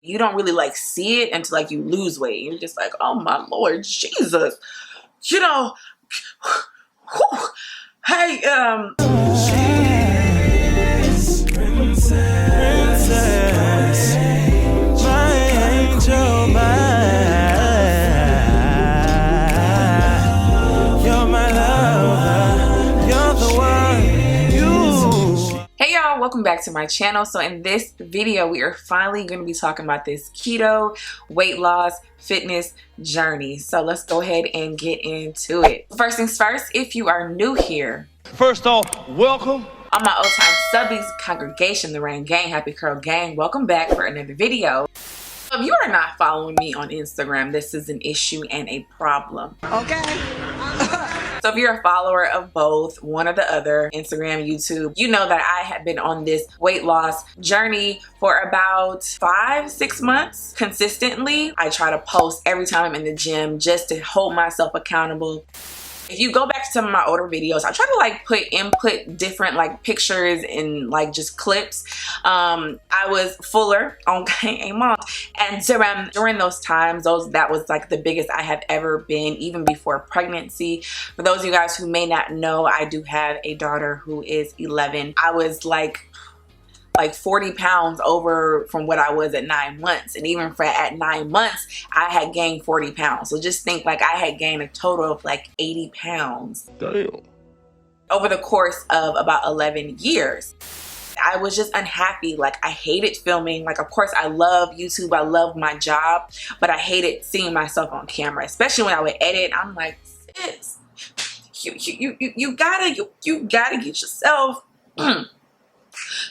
You don't really like see it until like you lose weight. You're just like, oh my Lord Jesus, you know, whew. Hey, welcome back to my channel. So in this video, we are finally going to be talking about this keto weight loss fitness journey. So let's go ahead and get into it. First things first, if you are new here, first off, welcome. On my old-time subbies congregation, the Rain Gang, Happy Curl Gang, welcome back for another video. If you are not following me on Instagram, this is an issue and a problem. Okay. So if you're a follower of both, one or the other, Instagram, YouTube, you know that I have been on this weight loss journey for about 5-6 months consistently. I try to post every time I'm in the gym just to hold myself accountable. If you go back to some of my older videos, I try to like input different like pictures and like just clips. I was fuller, okay, a month, and during those times, that was like the biggest I have ever been, even before pregnancy. For those of you guys who may not know, I do have a daughter who is 11. I was like 40 pounds over from what I was at 9 months. And even at 9 months, I had gained 40 pounds. So just think like I had gained a total of like 80 pounds. Damn. Over the course of about 11 years. I was just unhappy. Like I hated filming. Like of course I love YouTube. I love my job, but I hated seeing myself on camera, especially when I would edit. I'm like, sis, you gotta get yourself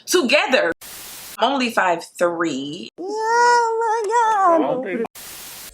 together. I'm only 5'3". Oh my God.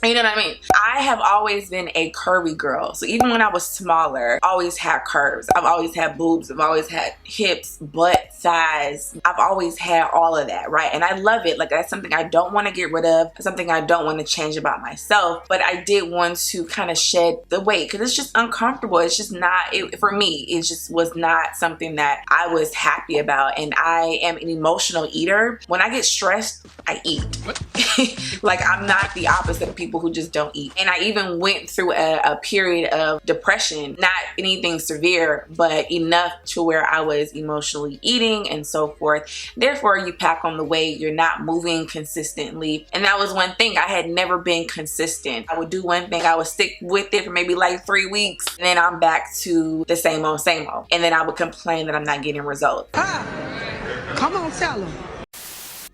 You know what I mean? I have always been a curvy girl. So even when I was smaller, I always had curves. I've always had boobs. I've always had hips, butt, thighs. I've always had all of that, right? And I love it. Like that's something I don't want to get rid of, something I don't want to change about myself. But I did want to kind of shed the weight because it's just uncomfortable. It's just not, for me, it just was not something that I was happy about. And I am an emotional eater. When I get stressed, I eat. Like I'm not the opposite of people who just don't eat. And I even went through a period of depression, not anything severe, but enough to where I was emotionally eating and so forth. Therefore, you pack on the weight, you're not moving consistently. And that was one thing. I had never been consistent. I would do one thing, I would stick with it for maybe like 3 weeks, and then I'm back to the same old, same old. And then I would complain that I'm not getting results. Come on, tell them.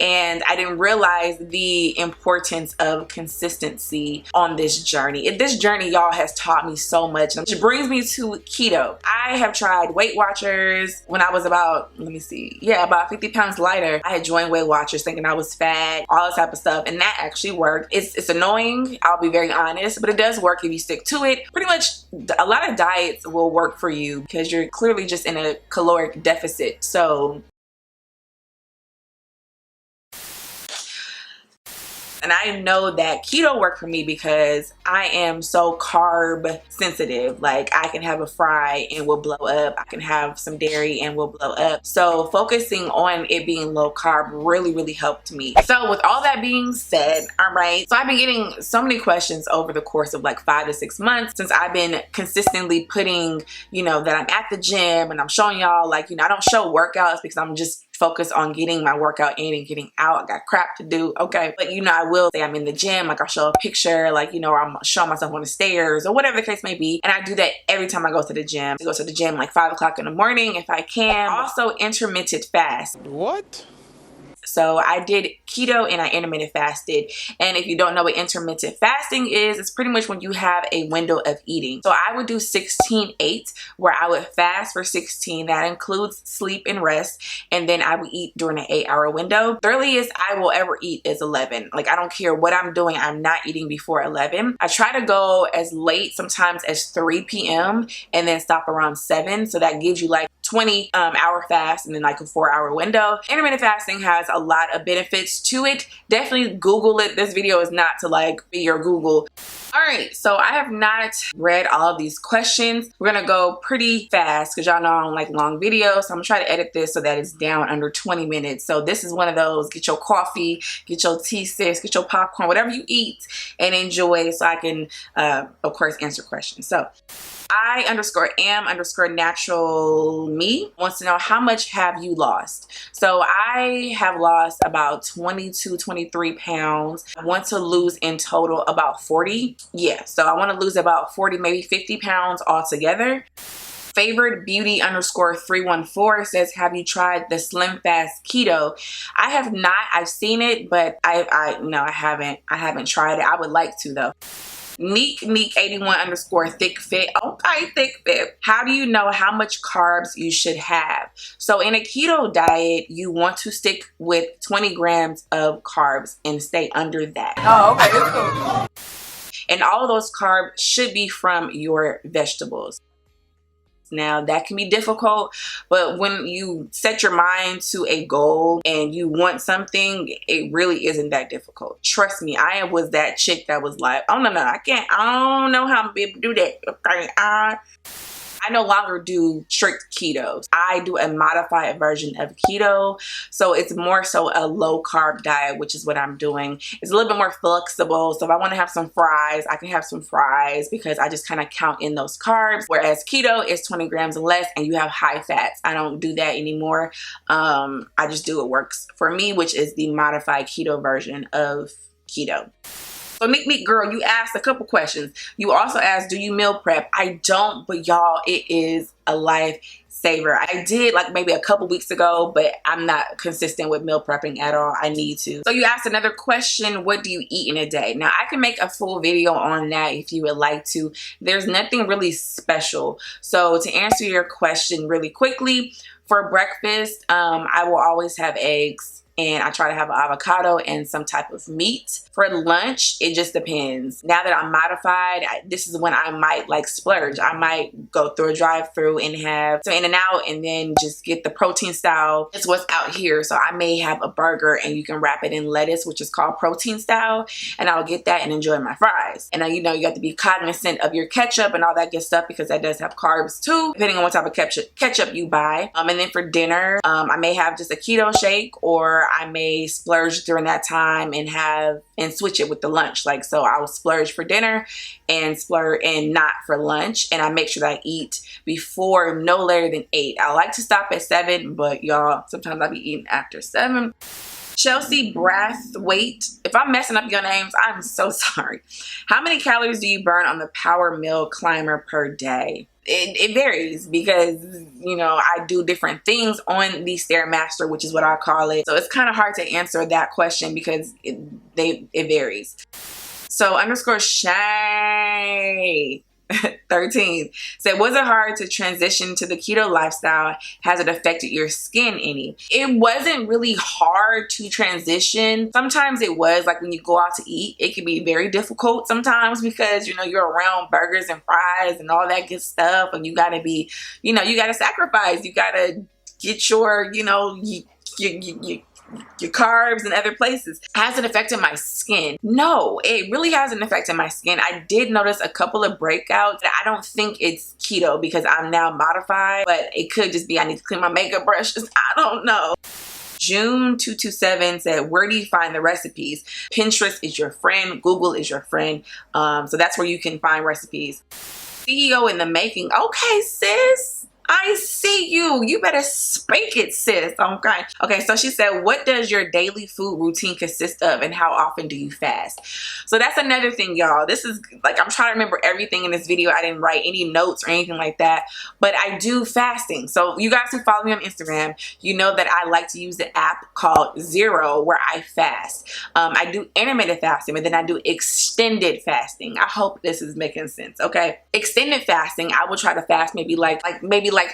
And I didn't realize the importance of consistency on this journey. This journey, y'all, has taught me so much. Which brings me to keto. I have tried Weight Watchers when I was about, about 50 pounds lighter. I had joined Weight Watchers thinking I was fat, all this type of stuff, and that actually worked. It's annoying, I'll be very honest, but it does work if you stick to it. Pretty much a lot of diets will work for you because you're clearly just in a caloric deficit. So and I know that keto worked for me because I am so carb sensitive. Like I can have a fry and will blow up. I can have some dairy and will blow up. So focusing on it being low carb really, really helped me. So with all that being said, all right, so I've been getting so many questions over the course of like 5 to 6 months since I've been consistently putting, that I'm at the gym and I'm showing y'all like, I don't show workouts because I'm just focus on getting my workout in and getting out. I got crap to do, okay? But I will say I'm in the gym, like I'll show a picture, like, or I'm showing myself on the stairs or whatever the case may be. And I do that every time I go to the gym. I go to the gym like 5 o'clock in the morning if I can. Also intermittent fast. What? So I did keto and I intermittent fasted. And if you don't know what intermittent fasting is, it's pretty much when you have a window of eating. So I would do 16-8 where I would fast for 16. That includes sleep and rest. And then I would eat during an 8-hour window. The earliest I will ever eat is 11. Like I don't care what I'm doing, I'm not eating before 11. I try to go as late sometimes as 3 p.m. and then stop around 7. So that gives you like 20-hour fast and then like a 4-hour window. Intermittent fasting has a lot of benefits to it. Definitely Google it. This video is not to like be your Google. All right, so I have not read all of these questions. We're gonna go pretty fast because y'all know I don't like long videos. So I'm gonna try to edit this so that it's down under 20 minutes. So this is one of those, get your coffee, get your tea, sis, get your popcorn, whatever you eat, and enjoy so I can, of course, answer questions. So I_am_natural_me wants to know, how much have you lost? So I have lost about 22, 23 pounds. I want to lose in total about 40. Yeah, so I want to lose about 40, maybe 50 pounds altogether. Favorite beauty _314 says, have you tried the Slim Fast Keto? I have not. I've seen it, but no, I haven't. I haven't tried it. I would like to though. Neek81_thick_fit. Okay, thick fit. How do you know how much carbs you should have? So in a keto diet, you want to stick with 20 grams of carbs and stay under that. Oh, okay, that's cool. And all of those carbs should be from your vegetables. Now that can be difficult, but when you set your mind to a goal and you want something, it really isn't that difficult. Trust me, I was that chick that was like, oh no, I can't, I don't know how I'm gonna be able to do that. Okay, I no longer do strict keto. I do a modified version of keto. So it's more so a low carb diet, which is what I'm doing. It's a little bit more flexible. So if I want to have some fries, I can have some fries because I just kind of count in those carbs. Whereas keto is 20 grams or less and you have high fats. I don't do that anymore. I just do what works for me, which is the modified keto version of keto. So Nick girl, you asked a couple questions. You also asked, do you meal prep? I don't, but y'all, it is a lifesaver. I did like maybe a couple weeks ago, but I'm not consistent with meal prepping at all. I need to. So you asked another question, what do you eat in a day? Now I can make a full video on that if you would like to. There's nothing really special. So to answer your question really quickly, for breakfast, I will always have eggs. And I try to have an avocado and some type of meat. For lunch, it just depends. Now that I'm modified, this is when I might like splurge. I might go through a drive-through and have some In-N-Out and then just get the protein style. It's what's out here. So I may have a burger and you can wrap it in lettuce, which is called protein style. And I'll get that and enjoy my fries. And you know, you have to be cognizant of your ketchup and all that good stuff because that does have carbs too, depending on what type of ketchup you buy. And then for dinner, I may have just a keto shake, or I may splurge during that time and switch it with the lunch. Like, so I will splurge for dinner and splurge and not for lunch. And I make sure that I eat before no later than 8. I like to stop at 7, but y'all, sometimes I'll be eating after 7. Chelsea Brathwaite, if I'm messing up your names, I'm so sorry. How many calories do you burn on the Power Meal Climber per day? It varies because, you know, I do different things on the Stairmaster, which is what I call it. So it's kind of hard to answer that question because it varies. So _Shay 13 said, was it hard to transition to the keto lifestyle? Has it affected your skin any? It wasn't really hard to transition. Sometimes it was, like when you go out to eat, it can be very difficult sometimes because, you know, you're around burgers and fries and all that good stuff, and you gotta be, you know, you gotta sacrifice. You gotta get your, you know, your carbs and other places. Has it affected my skin? No, it really hasn't affected my skin. I did notice a couple of breakouts. I don't think it's keto because I'm now modified, but it could just be I need to clean my makeup brushes. I don't know. June227 said, where do you find the recipes? Pinterest is your friend. Google is your friend. So that's where you can find recipes. CEO in the making. Okay, sis. I see you. You better speak it, sis. Okay. Okay, so she said, what does your daily food routine consist of and how often do you fast? So that's another thing, y'all. This is like, I'm trying to remember everything in this video. I didn't write any notes or anything like that, but I do fasting. So you guys who follow me on Instagram, you know that I like to use the app called Zero where I fast. I do intermittent fasting, but then I do extended fasting. I hope this is making sense, okay? Extended fasting, I will try to fast maybe like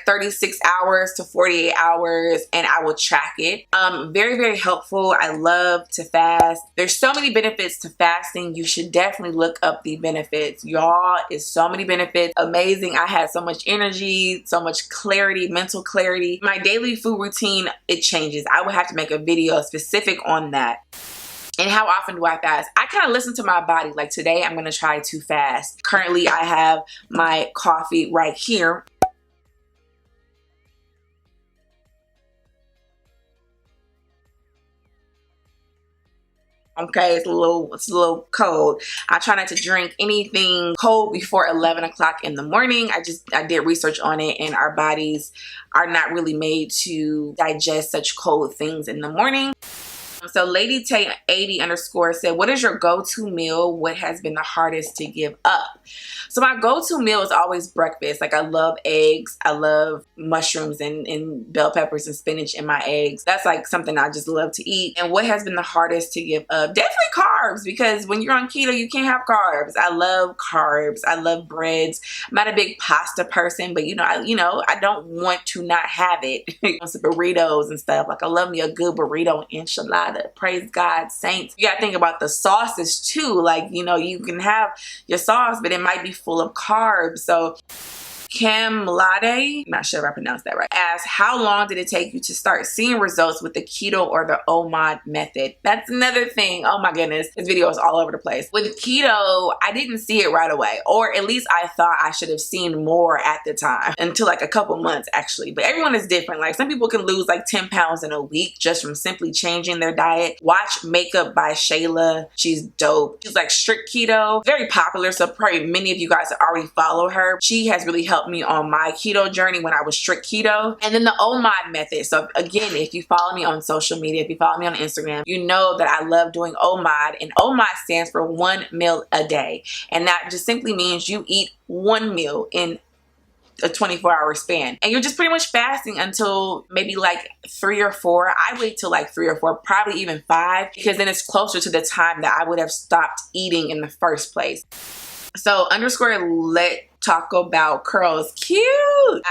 36 hours to 48 hours, and I will track it. Very, very helpful. I love to fast. There's so many benefits to fasting. You should definitely look up the benefits. Y'all, it's so many benefits. Amazing. I had so much energy, so much clarity, mental clarity. My daily food routine, it changes. I would have to make a video specific on that. And how often do I fast? I kind of listen to my body. Like today, I'm going to try to fast. Currently, I have my coffee right here. Okay, it's a little cold. I try not to drink anything cold before 11 o'clock in the morning. I did research on it, and our bodies are not really made to digest such cold things in the morning. So Lady Tay 80 underscore said, what is your go-to meal? What has been the hardest to give up? So my go-to meal is always breakfast. Like I love eggs. I love mushrooms and bell peppers and spinach in my eggs. That's like something I just love to eat. And what has been the hardest to give up? Definitely carbs, because when you're on keto, you can't have carbs. I love carbs. I love breads. I'm not a big pasta person, but I don't want to not have it. Some burritos and stuff. Like I love me a good burrito and enchilada. Praise God, saints. You gotta think about the sauces too. Like, you can have your sauce, but it might be full of carbs. So Cam Lade, not sure if I pronounced that right, asks, how long did it take you to start seeing results with the keto or the Omad method? That's another thing. Oh my goodness, this video is all over the place. With keto, I didn't see it right away, or at least I thought I should have seen more at the time, until like a couple months actually. But everyone is different. Like some people can lose like 10 pounds in a week just from simply changing their diet. Watch Makeup by Shayla. She's dope. She's like strict keto, very popular, so probably many of you guys already follow her. She has really helped me on my keto journey when I was strict keto. And then the Omad method. So again, if you follow me on social media, if you follow me on Instagram, you know that I love doing Omad. And Omad stands for 1 meal a day. And that just simply means you eat 1 meal in a 24-hour span, and you're just pretty much fasting until maybe like 3 or 4. I wait till like 3 or 4, probably even 5, because then it's closer to the time that I would have stopped eating in the first place. So underscore let Taco Bell curls cute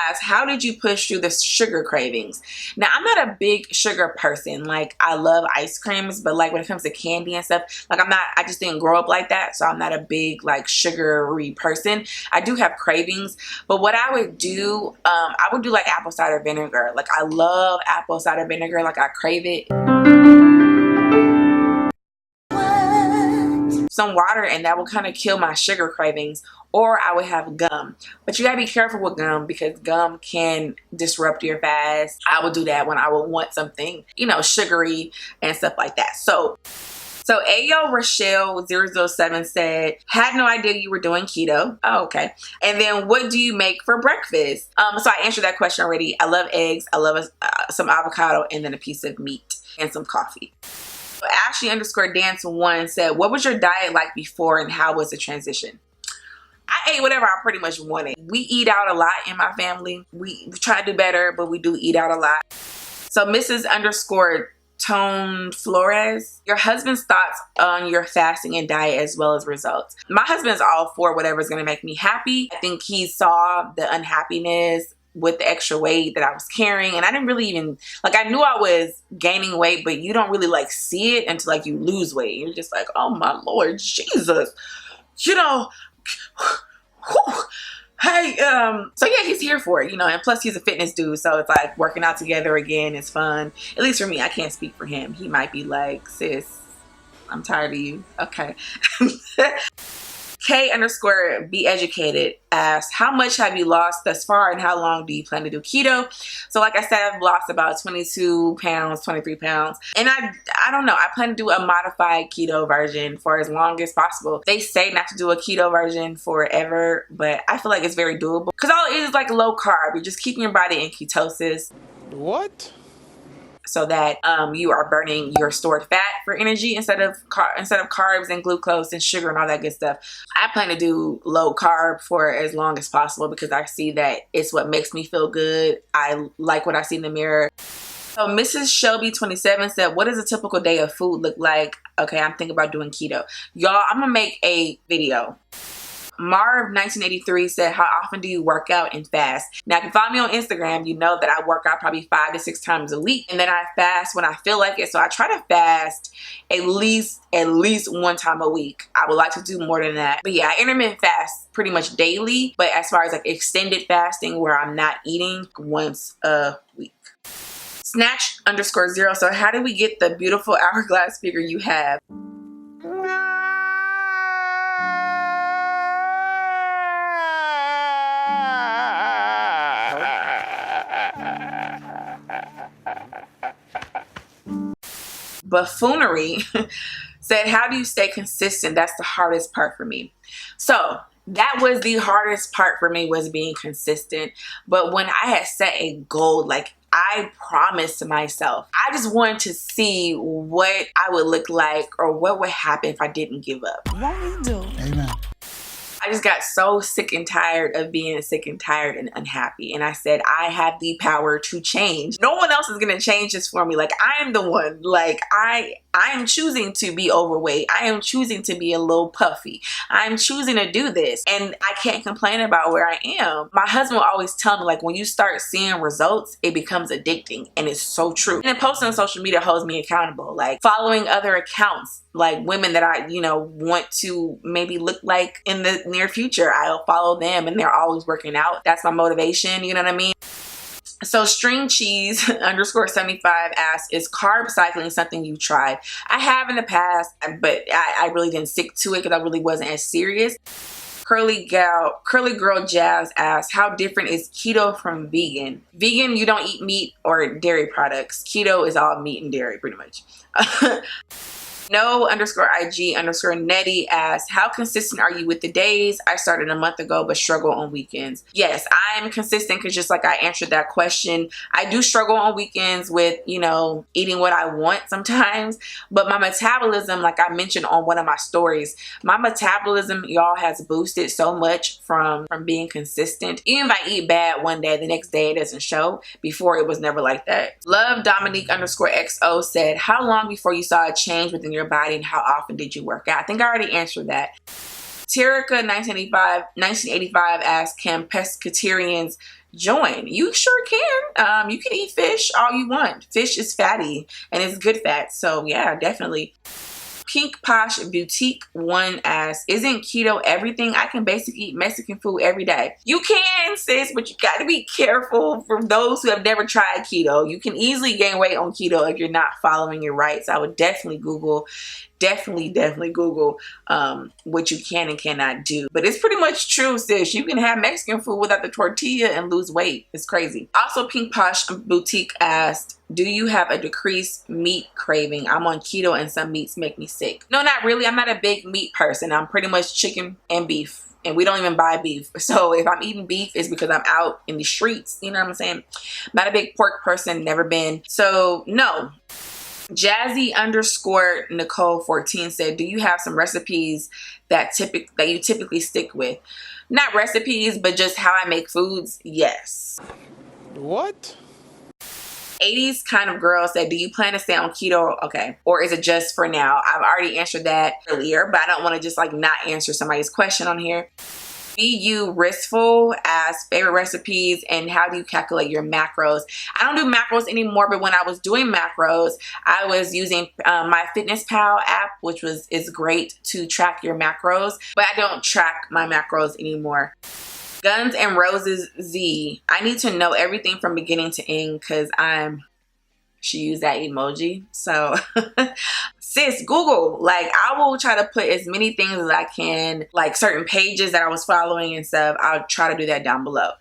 asks, how did you push through the sugar cravings? Now I'm not a big sugar person. Like I love ice creams, but like when it comes to candy and stuff, like I just didn't grow up like that, so I'm not a big like sugary person. I do have cravings, but what I would do, I would do like apple cider vinegar. Like I love apple cider vinegar. Like I crave it. Some water, and that will kind of kill my sugar cravings. Or I would have gum, but you gotta be careful with gum because gum can disrupt your fast. I would do that when I would want something, sugary and stuff like that. So Ayo Rochelle 007 said, had no idea you were doing keto. Oh, okay. And then what do you make for breakfast? So I answered that question already. I love eggs. I love some avocado and then a piece of meat and some coffee. Ashley underscore dance 1 said, what was your diet like before and how was the transition? I ate whatever I pretty much wanted. We eat out a lot in my family. We try to do better, but we do eat out a lot. So Mrs. underscore Tone Flores, your husband's thoughts on your fasting and diet as well as results. My husband's all for whatever's going to make me happy. I think he saw the unhappiness with the extra weight that I was carrying, and I didn't really even, like, I knew I was gaining weight, but you don't really like see it until like you lose weight. You're just like, oh my Lord Jesus, hey, so yeah, he's here for it, and plus he's a fitness dude, so it's like working out together again is fun. At least for me. I can't speak for him. He might be like, sis, I'm tired of you. Okay. K underscore be educated asks, how much have you lost thus far and how long do you plan to do keto? So like I said, I've lost about 22 pounds, 23 pounds. And I don't know. I plan to do a modified keto version for as long as possible. They say not to do a keto version forever, but I feel like it's very doable. Because all it is like low carb. You're just keeping your body in ketosis. What? So that you are burning your stored fat for energy instead of carbs and glucose and sugar and all that good stuff. I plan to do low carb for as long as possible because I see that it's what makes me feel good. I like what I see in the mirror. So Mrs. Shelby 27 said, what does a typical day of food look like? Okay, I'm thinking about doing keto. Y'all, I'm gonna make a video. Marv 1983 said, how often do you work out and fast? Now, if you follow me on Instagram, you know that I work out probably 5 to 6 times a week. And then I fast when I feel like it. So I try to fast at least 1 time a week. I would like to do more than that. But yeah, I intermittent fast pretty much daily. But as far as like extended fasting where I'm not eating, once a week. Snatch_0. So how did we get the beautiful hourglass figure you have? Buffoonery said, how do you stay consistent? That's the hardest part for me. So that was the hardest part for me, was being consistent. But when I had set a goal, like I promised myself, I just wanted to see what I would look like or what would happen if I didn't give up. Won't he do? Amen. I just got so sick and tired of being sick and tired and unhappy. And I said, I have the power to change. No one else is going to change this for me. Like, I am the one. Like, I am choosing to be overweight. I am choosing to be a little puffy. I'm choosing to do this. And I can't complain about where I am. My husband will always tell me, like, when you start seeing results, it becomes addicting. And it's so true. And then posting on social media holds me accountable. Like, following other accounts, like women that I, want to maybe look like in the near future, I'll follow them and they're always working out. That's my motivation, you know what I mean? So String Cheese _75 asks, is carb cycling something you tried? I have in the past, but I really didn't stick to it because I really wasn't as serious. Curly Girl Jazz asks, how different is keto from vegan? Vegan, you don't eat meat or dairy products. Keto is all meat and dairy, pretty much. No_IG_Nettie asks, how consistent are you with the days? I started a month ago but struggle on weekends. Yes, I am consistent because just like I answered that question, I do struggle on weekends with, eating what I want sometimes. But my metabolism, like I mentioned on one of my stories, my metabolism, y'all, has boosted so much from being consistent. Even if I eat bad one day, the next day it doesn't show. Before, it was never like that. Love Dominique _XO said, how long before you saw a change within your body and how often did you work out? I think I already answered that. Terica 1985 asks, can pescatarians join? You sure can. You can eat fish all you want. Fish is fatty and it's good fat. So yeah, definitely. Pink Posh Boutique 1 asks, isn't keto everything? I can basically eat Mexican food every day. You can, sis, but you got to be careful. For those who have never tried keto, you can easily gain weight on keto if you're not following it right. So I would definitely Google what you can and cannot do. But it's pretty much true, sis. You can have Mexican food without the tortilla and lose weight. It's crazy. Also, Pink Posh Boutique asked, do you have a decreased meat craving? I'm on keto and some meats make me sick. No, not really. I'm not a big meat person. I'm pretty much chicken and beef. And we don't even buy beef. So if I'm eating beef, it's because I'm out in the streets. You know what I'm saying? Not a big pork person, never been. So no. Jazzy _Nicole 14 said, do you have some recipes that you typically stick with? Not recipes, but just how I make foods. Yes. What? 80s kind of girl said, do you plan to stay on keto? Okay. Or is it just for now? I've already answered that earlier, but I don't want to just like not answer somebody's question on here. BU Ristful asks, favorite recipes and how do you calculate your macros? I don't do macros anymore, but when I was doing macros, I was using my MyFitnessPal app, which is great to track your macros, but I don't track my macros anymore. Guns and Roses Z, I need to know everything from beginning to end because she used that emoji. So sis, Google. Like, I will try to put as many things as I can, like certain pages that I was following and stuff. I'll try to do that down below.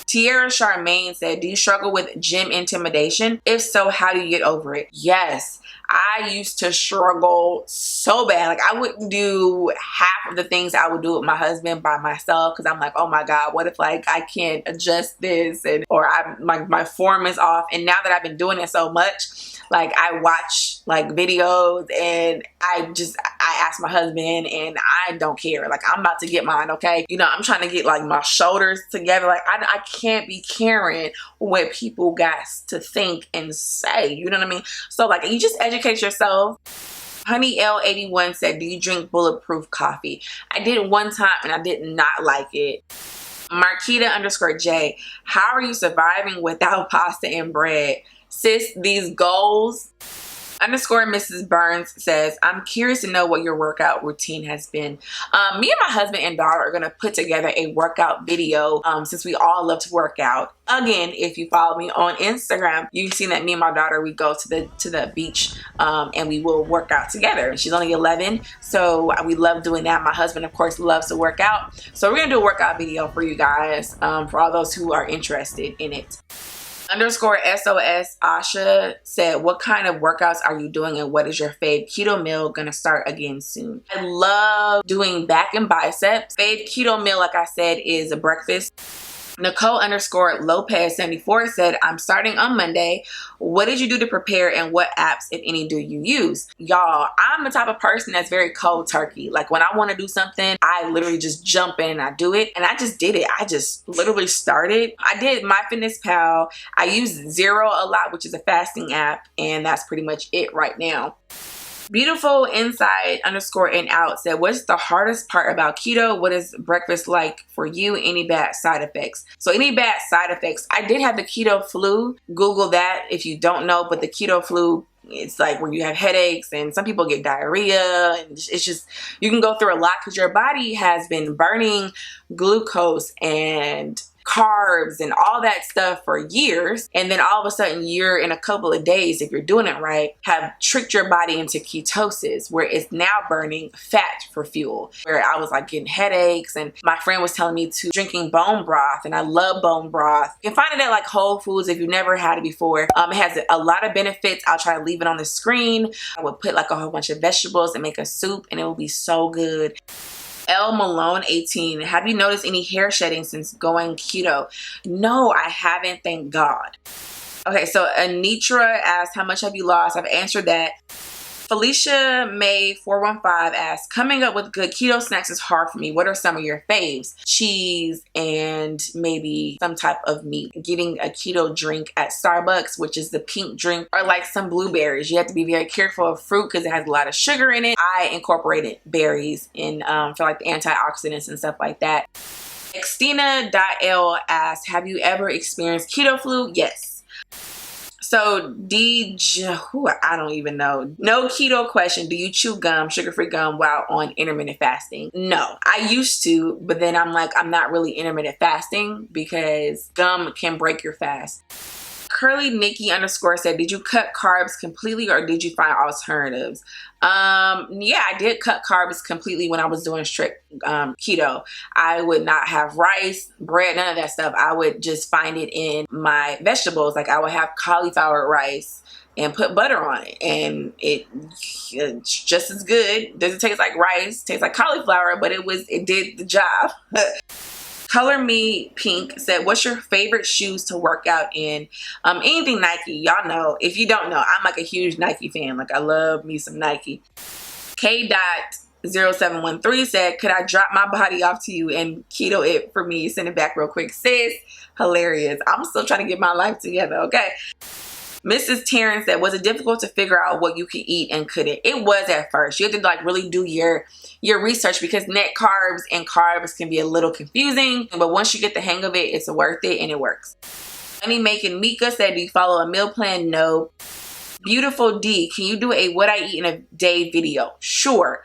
Tierra Charmaine said, do you struggle with gym intimidation? If so, how do you get over it? Yes. I used to struggle so bad. Like, I wouldn't do half of the things I would do with my husband by myself because I'm like, oh my God, what if like I can't adjust this or my form is off. And now that I've been doing it so much, like I watch like videos and I ask my husband and I don't care. Like, I'm about to get mine, okay? I'm trying to get like my shoulders together. Like, I can't be caring what people got to think and say, you know what I mean? So like, you just educate yourself. Honey L81 said, do you drink bulletproof coffee? I did one time and I did not like it. Marquita _J, how are you surviving without pasta and bread? Sis, these goals, Underscore Mrs. Burns says, I'm curious to know what your workout routine has been. Me and my husband and daughter are going to put together a workout video since we all love to work out. Again, if you follow me on Instagram, you can see that me and my daughter, we go to the beach and we will work out together. She's only 11, so we love doing that. My husband, of course, loves to work out. So we're going to do a workout video for you guys, for all those who are interested in it. Underscore SOS Asha said, what kind of workouts are you doing and what is your fave keto meal? Gonna start again soon. I love doing back and biceps. Fave keto meal, like I said, is a breakfast. Nicole underscore Lopez 74 said, I'm starting on Monday. What did you do to prepare and what apps, if any, do you use? Y'all, I'm the type of person that's very cold turkey. Like when I want to do something, I literally just jump in and I do it. And I just did it. I just literally started. I did MyFitnessPal. I use Zero a lot, which is a fasting app. And that's pretty much it right now. Beautiful Inside underscore and out said, what's the hardest part about keto? What is breakfast like for you? Any bad side effects? So any bad side effects, I did have the keto flu. Google that if you don't know, but the keto flu, it's like where you have headaches and some people get diarrhea, and it's just, you can go through a lot because your body has been burning glucose and carbs and all that stuff for years, and then all of a sudden you're in a couple of days, if you're doing it right, have tricked your body into ketosis where it's now burning fat for fuel, where I was like getting headaches, and my friend was telling me to drinking bone broth, and I love bone broth. You can find it at like Whole Foods if you've never had it before. It has a lot of benefits. I'll try to leave it on the screen. I would put like a whole bunch of vegetables and make a soup, and it will be so good. L Malone 18, have you noticed any hair shedding since going keto? No, I haven't, thank God. Okay, so Anitra asked, how much have you lost? I've answered that. Felicia May 415 asks, coming up with good keto snacks is hard for me. What are some of your faves? Cheese and maybe some type of meat. Getting a keto drink at Starbucks, which is the pink drink, or like some blueberries. You have to be very careful of fruit because it has a lot of sugar in it. I incorporated berries in for like the antioxidants and stuff like that. Xtina.L asks, have you ever experienced keto flu? Yes. So I don't even know. No keto question. Do you chew gum, sugar-free gum, while on intermittent fasting? No, I used to, but then I'm like, I'm not really intermittent fasting because gum can break your fast. Curly Nikki underscore said, did you cut carbs completely or did you find alternatives? Yeah, I did cut carbs completely when I was doing strict keto. I would not have rice, bread, none of that stuff. I would just find it in my vegetables. Like I would have cauliflower rice and put butter on it, and it's just as good. Doesn't taste like rice, tastes like cauliflower, but it did the job. Color Me Pink said, what's your favorite shoes to work out in? Anything Nike. Y'all know. If you don't know, I'm like a huge Nike fan. Like I love me some Nike. K.0713 said, could I drop my body off to you and keto it for me? Send it back real quick. Sis, hilarious. I'm still trying to get my life together, okay? Mrs. Terrence said, was it difficult to figure out what you could eat and couldn't? It was at first. You have to like really do your research because net carbs and carbs can be a little confusing. But once you get the hang of it, it's worth it and it works. Money Making Mika said, do you follow a meal plan? No. Beautiful D, can you do a what I eat in a day video? Sure.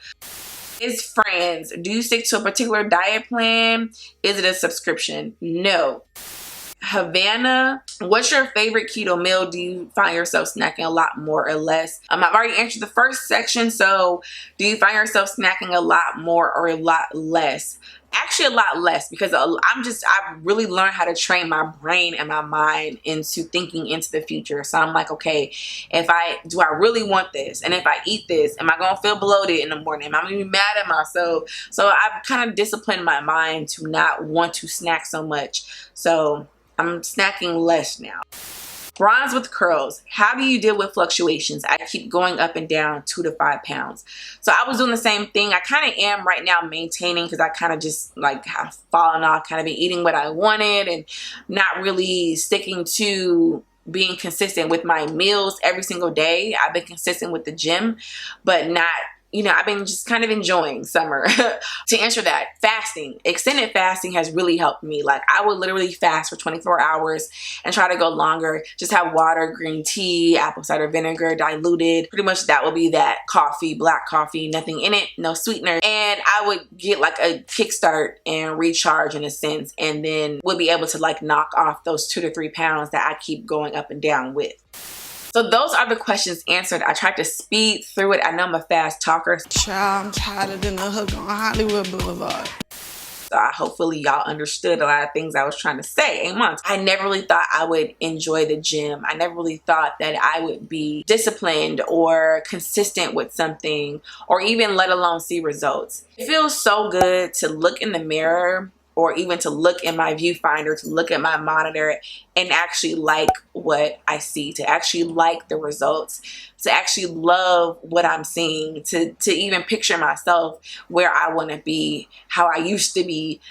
Is friends, do you stick to a particular diet plan? Is it a subscription? No. Havana, what's your favorite keto meal? Do you find yourself snacking a lot more or less? I've already answered the first section. So do you find yourself snacking a lot more or a lot less? Actually a lot less, because I've really learned how to train my brain and my mind into thinking into the future. So I'm like, okay, do I really want this? And if I eat this, am I gonna feel bloated in the morning? Am I gonna be mad at myself? So I've kind of disciplined my mind to not want to snack so much. So I'm snacking less now. Bronze with Curls, how do you deal with fluctuations? I keep going up and down 2 to 5 pounds. So I was doing the same thing. I kind of am right now maintaining because I kind of just like have fallen off, kind of been eating what I wanted and not really sticking to being consistent with my meals every single day. I've been consistent with the gym, but not you know, I've been just kind of enjoying summer. To answer that, fasting, extended fasting has really helped me. Like I would literally fast for 24 hours and try to go longer, just have water, green tea, apple cider vinegar, diluted. Pretty much that would be that coffee, black coffee, nothing in it, no sweetener. And I would get like a kickstart and recharge in a sense, and then would be able to like knock off those 2 to 3 pounds that I keep going up and down with. So those are the questions answered. I tried to speed through it. I know I'm a fast talker. Child, I'm tired than the hook on Hollywood Boulevard. So hopefully y'all understood a lot of things I was trying to say. Amen. I never really thought I would enjoy the gym. I never really thought that I would be disciplined or consistent with something, or even let alone see results. It feels so good to look in the mirror, or even to look in my viewfinder, to look at my monitor and actually like what I see, to actually like the results, to actually love what I'm seeing, to even picture myself where I want to be, how I used to be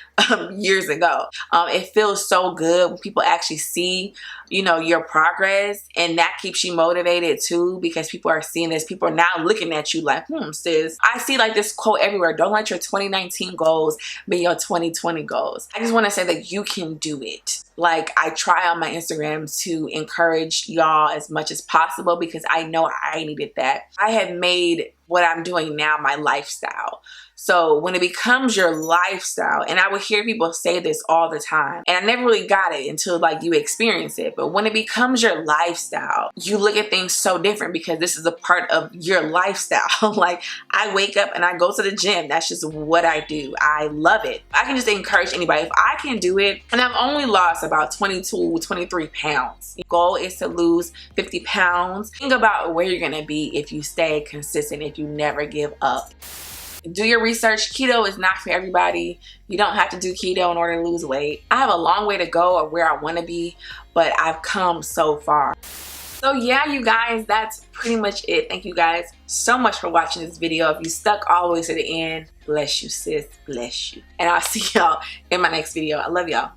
years ago. It feels so good when people actually see, you know, your progress, and that keeps you motivated too, because people are seeing this. People are now looking at you like, sis. I see like this quote everywhere: don't let your 2019 goals be your 2020 goals. I just want to say that you can do it. Like I try on my Instagram to encourage y'all as much as possible, because I know I needed that. I have made what I'm doing now my lifestyle. So when it becomes your lifestyle, and I would hear people say this all the time, and I never really got it until like you experience it, but when it becomes your lifestyle, you look at things so different, because this is a part of your lifestyle. Like I wake up and I go to the gym. That's just what I do. I love it. I can just encourage anybody, if I can do it, and I've only lost about 22, 23 pounds. Your goal is to lose 50 pounds. Think about where you're gonna be if you stay consistent, if you never give up. Do your research. Keto is not for everybody. You don't have to do keto in order to lose weight. I have a long way to go of where I want to be, but I've come so far. So yeah, you guys, that's pretty much it. Thank you guys so much for watching this video. If you stuck all the way to the end, bless you, sis. Bless you. And I'll see y'all in my next video. I love y'all.